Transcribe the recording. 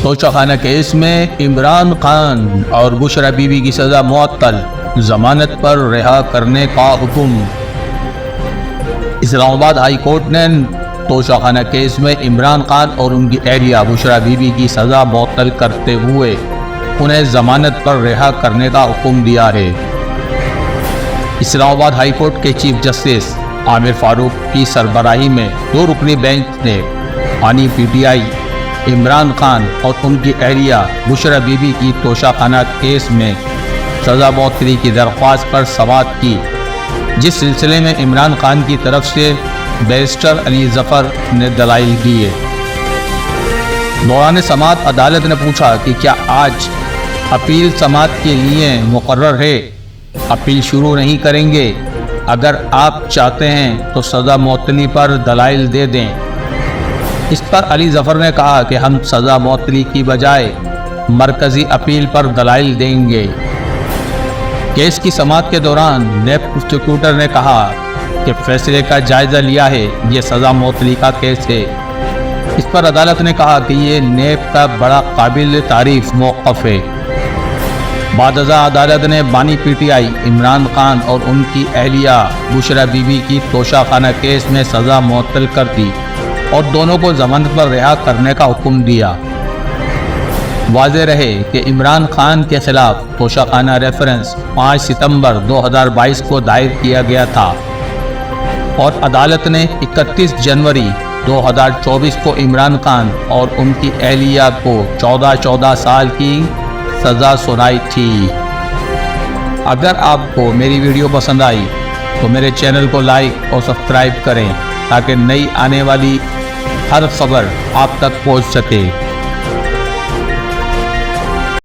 توشہ خانہ کیس میں عمران خان اور بشرا بی بی کی سزا معطل، ضمانت پر رہا کرنے کا حکم۔ اسلام آباد ہائی کورٹ نے توشہ خانہ کیس میں عمران خان اور ان کی اہلیہ بشرا بی بی کی سزا معطل کرتے ہوئے انہیں ضمانت پر رہا کرنے کا حکم دیا ہے۔ اسلام آباد ہائی کورٹ کے چیف جسٹس عامر فاروق کی سربراہی میں 2 رکنی بینچ نے بانی P T I Imran Khan اور ان کی اہلیہ بشرا بی بی کی توشہ خانہ کیس میں سزا معطلی کی درخواست پر سماعت کی، جس سلسلے میں عمران خان کی طرف سے بیرسٹر علی ظفر نے دلائل دیے۔ دوران سماعت عدالت نے پوچھا کہ کیا آج اپیل سماعت کے لیے مقرر ہے؟ اپیل شروع نہیں کریں گے؟ اگر آپ چاہتے ہیں تو سزا معطلی پر دلائل دے دیں۔ اس پر علی ظفر نے کہا کہ ہم سزا معطلی کی بجائے مرکزی اپیل پر دلائل دیں گے۔ کیس کی سماعت کے دوران نیب پروسیکیوٹر نے کہا کہ فیصلے کا جائزہ لیا ہے، یہ سزا معطلی کا کیس ہے۔ اس پر عدالت نے کہا کہ یہ نیب کا بڑا قابل تعریف موقف ہے۔ بعد ازاں عدالت نے بانی P T I Imran Khan اور ان کی اہلیہ بشرا بی بی کی توشہ خانہ کیس میں سزا معطل کر دی اور دونوں کو ضمانت پر رہا کرنے کا حکم دیا۔ واضح رہے کہ عمران خان کے خلاف توشہ خانہ ریفرنس 5 ستمبر 2022 کو دائر کیا گیا تھا اور عدالت نے 31 جنوری 2024 کو عمران خان اور ان کی اہلیہ کو 14 سال کی سزا سنائی تھی۔ اگر آپ کو میری ویڈیو پسند آئی تو میرے چینل کو لائک اور سبسکرائب کریں تاکہ نئی آنے والی ہر خبر آپ تک پہنچ سکے۔